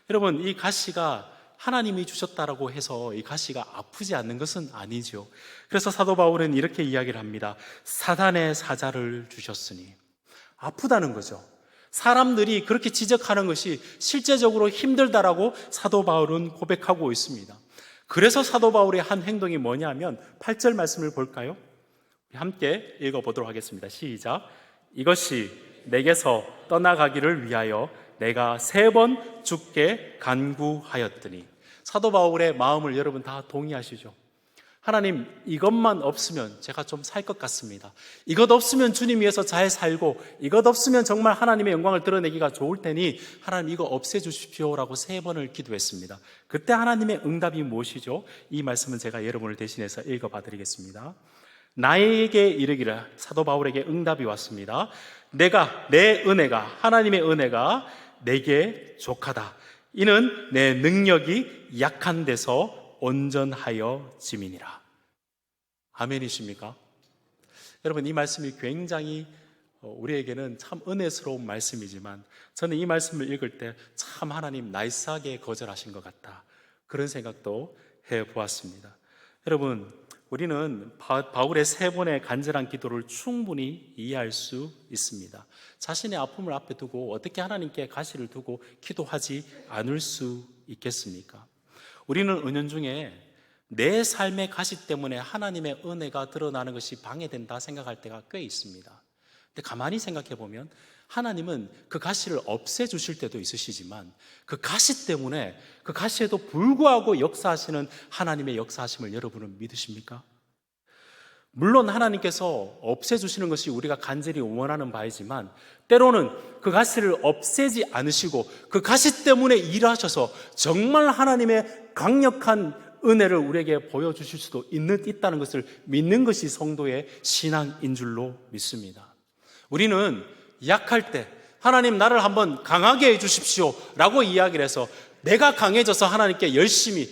여러분, 이 가시가 하나님이 주셨다라고 해서 이 가시가 아프지 않는 것은 아니죠. 그래서 사도 바울은 이렇게 이야기를 합니다. 사단의 사자를 주셨으니. 아프다는 거죠. 사람들이 그렇게 지적하는 것이 실제적으로 힘들다라고 사도 바울은 고백하고 있습니다. 그래서 사도 바울의 한 행동이 뭐냐면 8절 말씀을 볼까요? 함께 읽어보도록 하겠습니다. 시작. 이것이 내게서 떠나가기를 위하여 내가 3번 주께 간구하였더니. 사도 바울의 마음을 여러분 다 동의하시죠? 하나님, 이것만 없으면 제가 좀 살 것 같습니다. 이것 없으면 주님 위해서 잘 살고, 이것 없으면 정말 하나님의 영광을 드러내기가 좋을 테니 하나님 이거 없애주십시오라고 3번을 기도했습니다. 그때 하나님의 응답이 무엇이죠? 이 말씀은 제가 여러분을 대신해서 읽어봐 드리겠습니다. 나에게 이르기를, 사도 바울에게 응답이 왔습니다. 내 은혜가, 하나님의 은혜가 내게 족하다. 이는 내 능력이 약한 데서 온전하여 짐이니라. 아멘이십니까? 여러분, 이 말씀이 굉장히 우리에게는 참 은혜스러운 말씀이지만 저는 이 말씀을 읽을 때 참 하나님 나이스하게 거절하신 것 같다, 그런 생각도 해보았습니다. 여러분, 우리는 바울의 3번의 간절한 기도를 충분히 이해할 수 있습니다. 자신의 아픔을 앞에 두고 어떻게 하나님께 가시를 두고 기도하지 않을 수 있겠습니까? 우리는 은연중에 내 삶의 가시 때문에 하나님의 은혜가 드러나는 것이 방해된다 생각할 때가 꽤 있습니다. 근데 가만히 생각해 보면 하나님은 그 가시를 없애주실 때도 있으시지만 그 가시 때문에, 그 가시에도 불구하고 역사하시는 하나님의 역사하심을 여러분은 믿으십니까? 물론 하나님께서 없애주시는 것이 우리가 간절히 원하는 바이지만 때로는 그 가시를 없애지 않으시고 그 가시 때문에 일하셔서 정말 하나님의 강력한 은혜를 우리에게 보여주실 수도 있다는 것을 믿는 것이 성도의 신앙인 줄로 믿습니다. 우리는 약할 때 하나님 나를 한번 강하게 해주십시오 라고 이야기를 해서 내가 강해져서 하나님께 열심히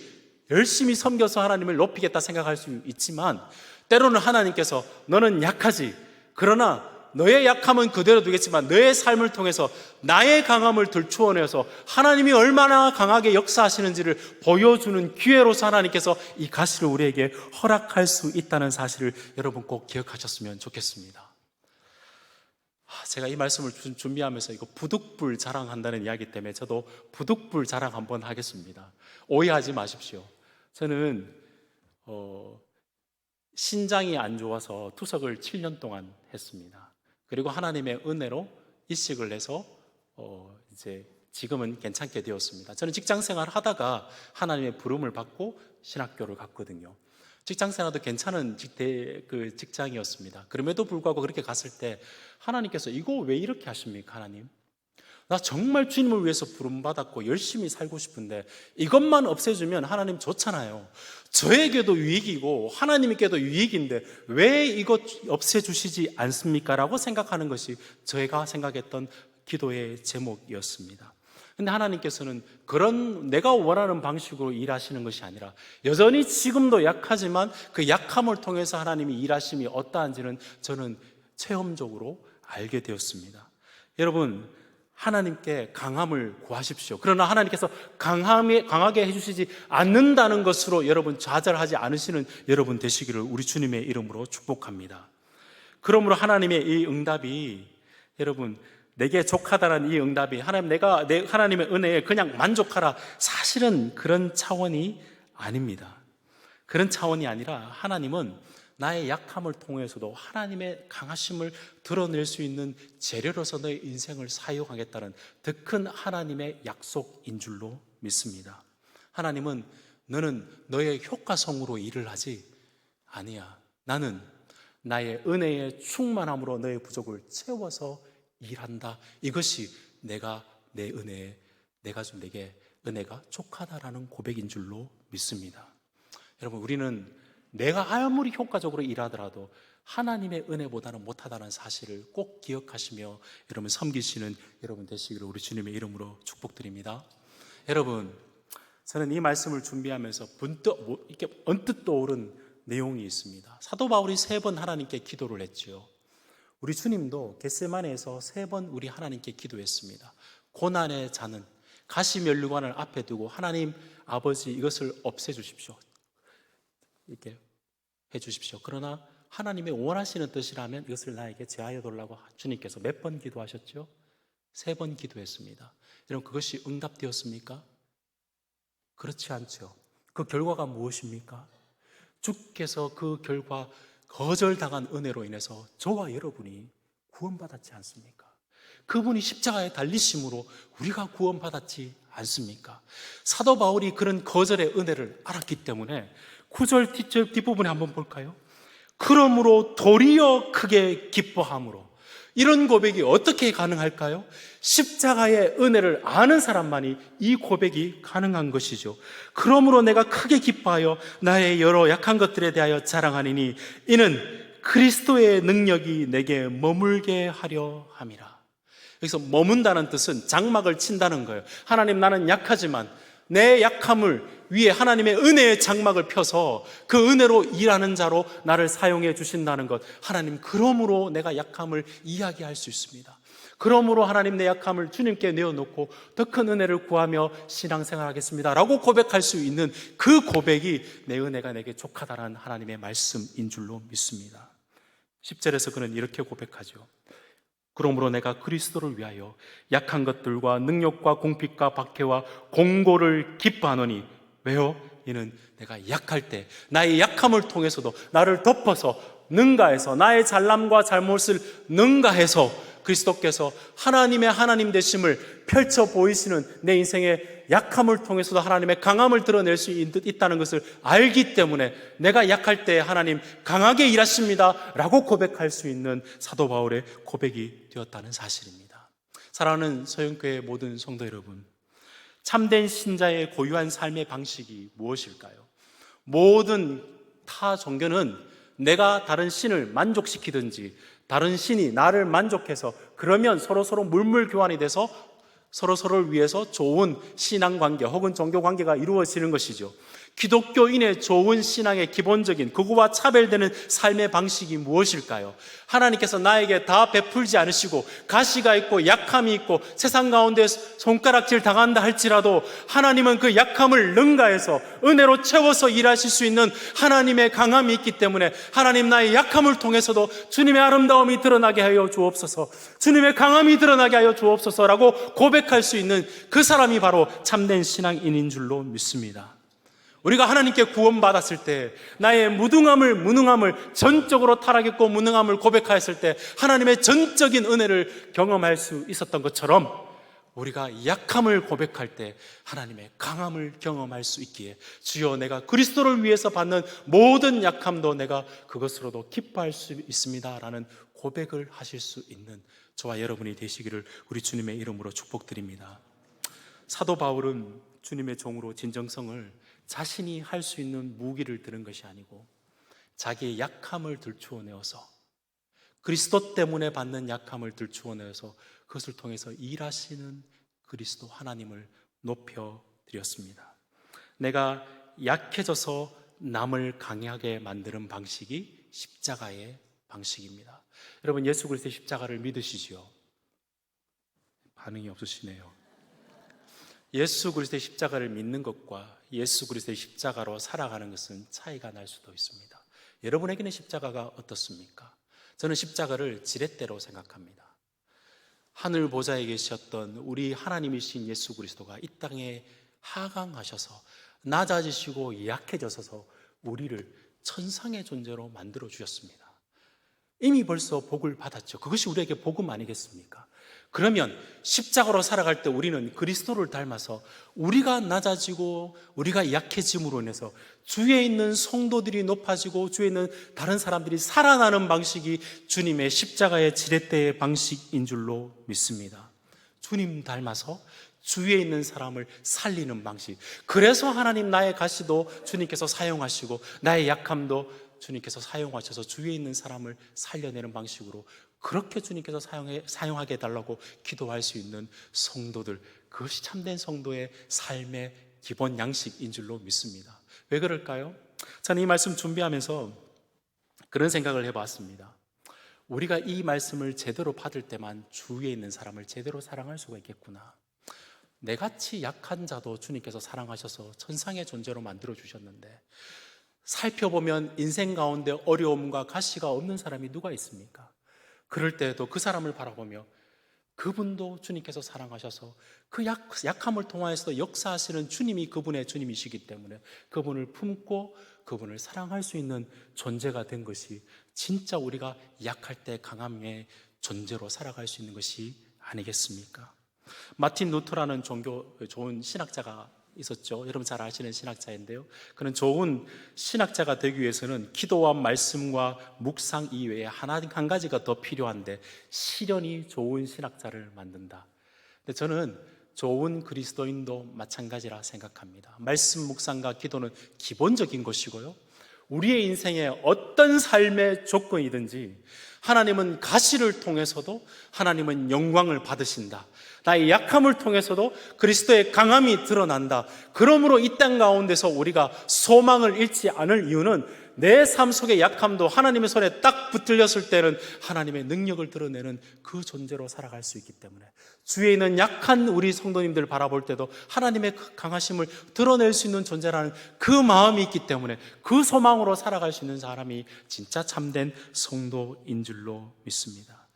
열심히 섬겨서 하나님을 높이겠다 생각할 수 있지만, 때로는 하나님께서 너는 약하지, 그러나 너의 약함은 그대로 두겠지만 너의 삶을 통해서 나의 강함을 들추어내서 하나님이 얼마나 강하게 역사하시는지를 보여주는 기회로서 하나님께서 이 가시를 우리에게 허락할 수 있다는 사실을 여러분 꼭 기억하셨으면 좋겠습니다. 제가 이 말씀을 준비하면서 이거 부득불 자랑한다는 이야기 때문에 저도 부득불 자랑 한번 하겠습니다. 오해하지 마십시오. 저는 신장이 안 좋아서 투석을 7년 동안 했습니다. 그리고 하나님의 은혜로 이식을 해서 이제 지금은 괜찮게 되었습니다. 저는 직장생활 하다가 하나님의 부름을 받고 신학교를 갔거든요. 직장생활도 괜찮은 직장이었습니다. 그럼에도 불구하고 그렇게 갔을 때 하나님께서 이거 왜 이렇게 하십니까, 하나님? 나 정말 주님을 위해서 부름받았고 열심히 살고 싶은데 이것만 없애주면 하나님 좋잖아요. 저에게도 유익이고 하나님께도 유익인데 왜 이것 없애주시지 않습니까? 라고 생각하는 것이 제가 생각했던 기도의 제목이었습니다. 근데 하나님께서는 그런 내가 원하는 방식으로 일하시는 것이 아니라 여전히 지금도 약하지만 그 약함을 통해서 하나님이 일하심이 어떠한지는 저는 체험적으로 알게 되었습니다. 여러분, 하나님께 강함을 구하십시오. 그러나 하나님께서 강하게 해주시지 않는다는 것으로 여러분 좌절하지 않으시는 여러분 되시기를 우리 주님의 이름으로 축복합니다. 그러므로 하나님의 이 응답이, 여러분 내게 족하다는 이 응답이 하나님의 은혜에 그냥 만족하라, 사실은 그런 차원이 아닙니다. 그런 차원이 아니라 하나님은 나의 약함을 통해서도 하나님의 강하심을 드러낼 수 있는 재료로서 너의 인생을 사용하겠다는 더 큰 하나님의 약속인 줄로 믿습니다. 하나님은 너는 너의 효과성으로 일을 하지 아니야. 나는 나의 은혜의 충만함으로 너의 부족을 채워서 일한다. 이것이 내가 준 내게 은혜가 족하다라는 고백인 줄로 믿습니다. 여러분, 우리는 내가 아무리 효과적으로 일하더라도 하나님의 은혜보다는 못하다는 사실을 꼭 기억하시며 여러분 섬기시는 여러분 되시기를 우리 주님의 이름으로 축복드립니다. 여러분, 저는 이 말씀을 준비하면서 이렇게 언뜻 떠오른 내용이 있습니다. 사도 바울이 3번 하나님께 기도를 했지요. 우리 주님도 겟세마네에서 3번 우리 하나님께 기도했습니다. 고난의 자는 가시면류관을 앞에 두고 하나님 아버지 이것을 없애주십시오, 이렇게 해주십시오. 그러나 하나님의 원하시는 뜻이라면 이것을 나에게 제하여 달라고 주님께서 몇 번 기도하셨죠? 3번 기도했습니다. 여러분, 그것이 응답되었습니까? 그렇지 않죠. 그 결과가 무엇입니까? 주께서 그 결과 거절당한 은혜로 인해서 저와 여러분이 구원받았지 않습니까? 그분이 십자가에 달리심으로 우리가 구원받았지 않습니까? 사도 바울이 그런 거절의 은혜를 알았기 때문에 9절 뒷부분에 한번 볼까요? 그러므로 도리어 크게 기뻐함으로. 이런 고백이 어떻게 가능할까요? 십자가의 은혜를 아는 사람만이 이 고백이 가능한 것이죠. 그러므로 내가 크게 기뻐하여 나의 여러 약한 것들에 대하여 자랑하리니 이는 그리스도의 능력이 내게 머물게 하려 함이라. 여기서 머문다는 뜻은 장막을 친다는 거예요. 하나님, 나는 약하지만 내 약함을 위에 하나님의 은혜의 장막을 펴서 그 은혜로 일하는 자로 나를 사용해 주신다는 것. 하나님, 그러므로 내가 약함을 이야기할 수 있습니다. 그러므로 하나님, 내 약함을 주님께 내어놓고 더 큰 은혜를 구하며 신앙생활하겠습니다 라고 고백할 수 있는 그 고백이 내 은혜가 내게 족하다라는 하나님의 말씀인 줄로 믿습니다. 10절에서 그는 이렇게 고백하죠. 그러므로 내가 그리스도를 위하여 약한 것들과 능력과 공핍과 박해와 공고를 기뻐하노니. 왜요? 이는 내가 약할 때 나의 약함을 통해서도 나를 덮어서 능가해서 나의 잘남과 잘못을 능가해서 그리스도께서 하나님의 하나님 되심을 펼쳐 보이시는 내 인생의 약함을 통해서도 하나님의 강함을 드러낼 수 있다는 것을 알기 때문에 내가 약할 때 하나님 강하게 일하십니다 라고 고백할 수 있는 사도 바울의 고백이 되었다는 사실입니다. 사랑하는 서영교회 모든 성도 여러분, 참된 신자의 고유한 삶의 방식이 무엇일까요? 모든 타 종교는 내가 다른 신을 만족시키든지 다른 신이 나를 만족해서 그러면 서로서로 물물교환이 돼서 서로서로를 위해서 좋은 신앙관계 혹은 종교관계가 이루어지는 것이죠. 기독교인의 좋은 신앙의 기본적인 그거와 차별되는 삶의 방식이 무엇일까요? 하나님께서 나에게 다 베풀지 않으시고 가시가 있고 약함이 있고 세상 가운데 손가락질 당한다 할지라도 하나님은 그 약함을 능가해서 은혜로 채워서 일하실 수 있는 하나님의 강함이 있기 때문에 하나님 나의 약함을 통해서도 주님의 아름다움이 드러나게 하여 주옵소서, 주님의 강함이 드러나게 하여 주옵소서라고 고백할 수 있는 그 사람이 바로 참된 신앙인인 줄로 믿습니다. 우리가 하나님께 구원받았을 때 나의 무능함을 전적으로 타락했고 무능함을 고백하였을 때 하나님의 전적인 은혜를 경험할 수 있었던 것처럼 우리가 약함을 고백할 때 하나님의 강함을 경험할 수 있기에 주여 내가 그리스도를 위해서 받는 모든 약함도 내가 그것으로도 기뻐할 수 있습니다 라는 고백을 하실 수 있는 저와 여러분이 되시기를 우리 주님의 이름으로 축복드립니다. 사도 바울은 주님의 종으로 진정성을 자신이 할 수 있는 무기를 들은 것이 아니고 자기의 약함을 들추어내어서 그리스도 때문에 받는 약함을 들추어내어서 그것을 통해서 일하시는 그리스도 하나님을 높여드렸습니다. 내가 약해져서 남을 강하게 만드는 방식이 십자가의 방식입니다. 여러분 예수 그리스도의 십자가를 믿으시지요? 반응이 없으시네요. 예수 그리스도의 십자가를 믿는 것과 예수 그리스도의 십자가로 살아가는 것은 차이가 날 수도 있습니다. 여러분에게는 십자가가 어떻습니까? 저는 십자가를 지렛대로 생각합니다. 하늘 보좌에 계셨던 우리 하나님이신 예수 그리스도가 이 땅에 하강하셔서 낮아지시고 약해져서 우리를 천상의 존재로 만들어 주셨습니다. 이미 벌써 복을 받았죠. 그것이 우리에게 복음 아니겠습니까? 그러면 십자가로 살아갈 때 우리는 그리스도를 닮아서 우리가 낮아지고 우리가 약해짐으로 인해서 주위에 있는 성도들이 높아지고 주위에 있는 다른 사람들이 살아나는 방식이 주님의 십자가의 지렛대의 방식인 줄로 믿습니다. 주님 닮아서 주위에 있는 사람을 살리는 방식. 그래서 하나님 나의 가시도 주님께서 사용하시고 나의 약함도 주님께서 사용하셔서 주위에 있는 사람을 살려내는 방식으로 그렇게 주님께서 사용하게 해달라고 기도할 수 있는 성도들, 그것이 참된 성도의 삶의 기본 양식인 줄로 믿습니다. 왜 그럴까요? 저는 이 말씀 준비하면서 그런 생각을 해봤습니다. 우리가 이 말씀을 제대로 받을 때만 주위에 있는 사람을 제대로 사랑할 수가 있겠구나. 내같이 약한 자도 주님께서 사랑하셔서 천상의 존재로 만들어 주셨는데 살펴보면 인생 가운데 어려움과 가시가 없는 사람이 누가 있습니까? 그럴 때에도 그 사람을 바라보며 그분도 주님께서 사랑하셔서 그 약함을 통하여서 역사하시는 주님이 그분의 주님이시기 때문에 그분을 품고 그분을 사랑할 수 있는 존재가 된 것이 진짜 우리가 약할 때 강함의 존재로 살아갈 수 있는 것이 아니겠습니까? 마틴 루터라는 좋은 신학자가 있었죠. 여러분 잘 아시는 신학자인데요, 그는 좋은 신학자가 되기 위해서는 기도와 말씀과 묵상 이외에 한 가지가 더 필요한데 실현이 좋은 신학자를 만든다. 근데 저는 좋은 그리스도인도 마찬가지라 생각합니다. 말씀 묵상과 기도는 기본적인 것이고요, 우리의 인생에 어떤 삶의 조건이든지 하나님은 가시를 통해서도 하나님은 영광을 받으신다. 나의 약함을 통해서도 그리스도의 강함이 드러난다. 그러므로 이 땅 가운데서 우리가 소망을 잃지 않을 이유는 내 삶 속의 약함도 하나님의 손에 딱 붙들렸을 때는 하나님의 능력을 드러내는 그 존재로 살아갈 수 있기 때문에 주위에 있는 약한 우리 성도님들 바라볼 때도 하나님의 강하심을 드러낼 수 있는 존재라는 그 마음이 있기 때문에 그 소망으로 살아갈 수 있는 사람이 진짜 참된 성도인 줄로 믿습니다.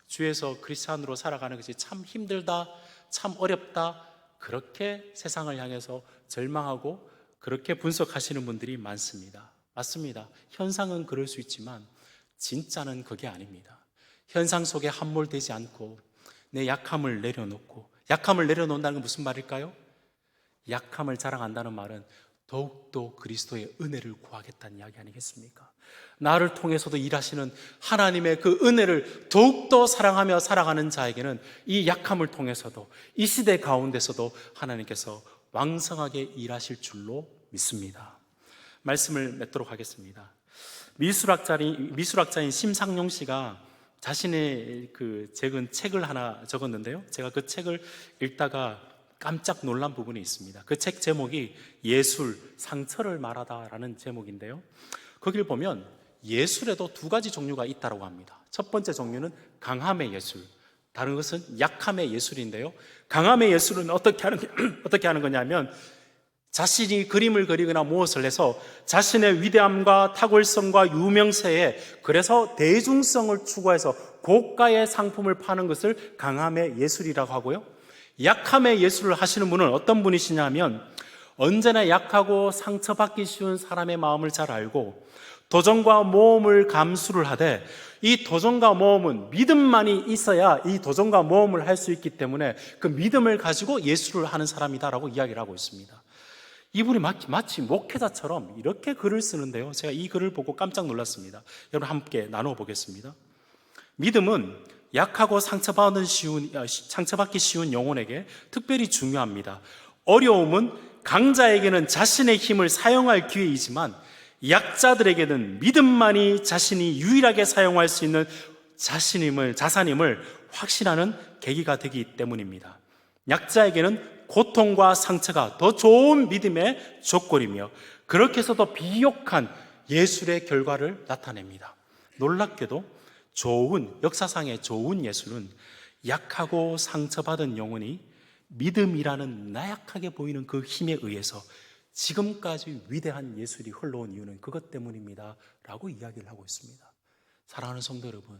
주에서 크리스찬으로 살아가는 것이 참 힘들다, 참 어렵다, 그렇게 세상을 향해서 절망하고 그렇게 분석하시는 분들이 많습니다. 맞습니다. 현상은 그럴 수 있지만 진짜는 그게 아닙니다. 현상 속에 함몰되지 않고 내 약함을 내려놓고, 약함을 내려놓는다는 건 무슨 말일까요? 약함을 자랑한다는 말은 더욱더 그리스도의 은혜를 구하겠다는 이야기 아니겠습니까? 나를 통해서도 일하시는 하나님의 그 은혜를 더욱더 사랑하며 살아가는 자에게는 이 약함을 통해서도 이 시대 가운데서도 하나님께서 왕성하게 일하실 줄로 믿습니다. 말씀을 맺도록 하겠습니다. 미술학자인 심상용 씨가 자신의 그 적은 책을 하나 적었는데요, 제가 그 책을 읽다가 깜짝 놀란 부분이 있습니다. 그 책 제목이 예술, 상처를 말하다라는 제목인데요. 거기를 보면 예술에도 두 가지 종류가 있다고 합니다. 첫 번째 종류는 강함의 예술, 다른 것은 약함의 예술인데요. 강함의 예술은 어떻게 하는 거냐면 자신이 그림을 그리거나 무엇을 해서 자신의 위대함과 탁월성과 유명세에, 그래서 대중성을 추구해서 고가의 상품을 파는 것을 강함의 예술이라고 하고요. 약함의 예술을 하시는 분은 어떤 분이시냐면 언제나 약하고 상처받기 쉬운 사람의 마음을 잘 알고 도전과 모험을 감수를 하되, 이 도전과 모험은 믿음만이 있어야 이 도전과 모험을 할 수 있기 때문에 그 믿음을 가지고 예술을 하는 사람이다라고 이야기를 하고 있습니다. 이분이 마치 목회자처럼 이렇게 글을 쓰는데요. 제가 이 글을 보고 깜짝 놀랐습니다. 여러분 함께 나눠 보겠습니다. 믿음은 약하고 상처받기 쉬운 영혼에게 특별히 중요합니다. 어려움은 강자에게는 자신의 힘을 사용할 기회이지만 약자들에게는 믿음만이 자신이 유일하게 사용할 수 있는 자산임을 확신하는 계기가 되기 때문입니다. 약자에게는 고통과 상처가 더 좋은 믿음의 조건이며 그렇게 해서도 비옥한 예술의 결과를 나타냅니다. 놀랍게도 역사상의 좋은 예술은 약하고 상처받은 영혼이 믿음이라는 나약하게 보이는 그 힘에 의해서 지금까지 위대한 예술이 흘러온 이유는 그것 때문입니다 라고 이야기를 하고 있습니다. 사랑하는 성도 여러분,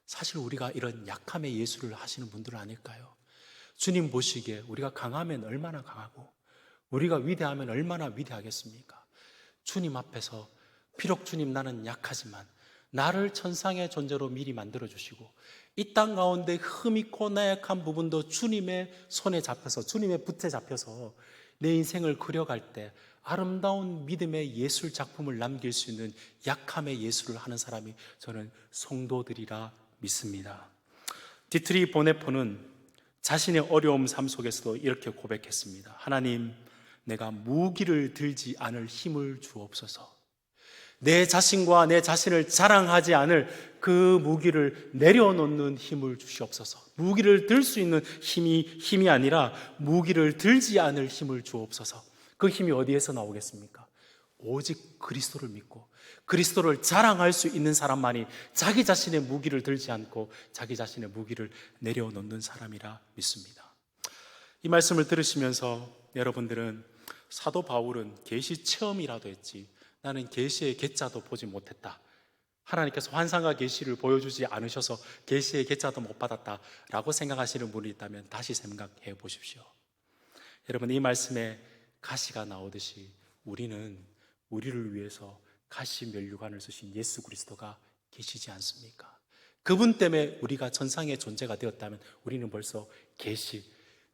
사실 우리가 이런 약함의 예술을 하시는 분들은 아닐까요? 주님 보시기에 우리가 강하면 얼마나 강하고 우리가 위대하면 얼마나 위대하겠습니까? 주님 앞에서 비록 주님 나는 약하지만 나를 천상의 존재로 미리 만들어주시고 이 땅 가운데 흠 있고 나약한 부분도 주님의 손에 잡혀서, 주님의 붓에 잡혀서 내 인생을 그려갈 때 아름다운 믿음의 예술 작품을 남길 수 있는 약함의 예술을 하는 사람이 저는 성도들이라 믿습니다. 디트리 보네포는 자신의 어려움 삶 속에서도 이렇게 고백했습니다. 하나님, 내가 무기를 들지 않을 힘을 주옵소서. 내 자신과 내 자신을 자랑하지 않을 그 무기를 내려놓는 힘을 주시옵소서. 무기를 들 수 있는 힘이 아니라 무기를 들지 않을 힘을 주옵소서. 그 힘이 어디에서 나오겠습니까? 오직 그리스도를 믿고 그리스도를 자랑할 수 있는 사람만이 자기 자신의 무기를 들지 않고 자기 자신의 무기를 내려놓는 사람이라 믿습니다. 이 말씀을 들으시면서 여러분들은 사도 바울은 계시 체험이라도 했지 나는 계시의 계자도 보지 못했다, 하나님께서 환상과 계시를 보여주지 않으셔서 계시의 계자도 못 받았다라고 생각하시는 분이 있다면 다시 생각해 보십시오. 여러분, 이 말씀에 가시가 나오듯이 우리는 우리를 위해서 가시 면류관을 쓰신 예수 그리스도가 계시지 않습니까? 그분 때문에 우리가 천상의 존재가 되었다면 우리는 벌써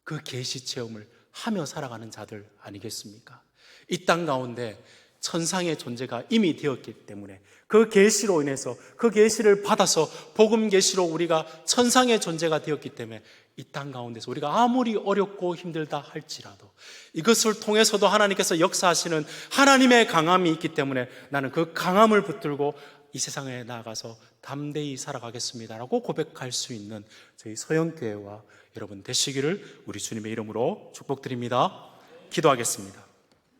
그 계시 체험을 하며 살아가는 자들 아니겠습니까? 이 땅 가운데 천상의 존재가 이미 되었기 때문에 그 계시로 인해서 그 계시를 받아서 복음 계시로 우리가 천상의 존재가 되었기 때문에 이 땅 가운데서 우리가 아무리 어렵고 힘들다 할지라도 이것을 통해서도 하나님께서 역사하시는 하나님의 강함이 있기 때문에 나는 그 강함을 붙들고 이 세상에 나아가서 담대히 살아가겠습니다라고 고백할 수 있는 저희 서영교회와 여러분 되시기를 우리 주님의 이름으로 축복드립니다. 기도하겠습니다.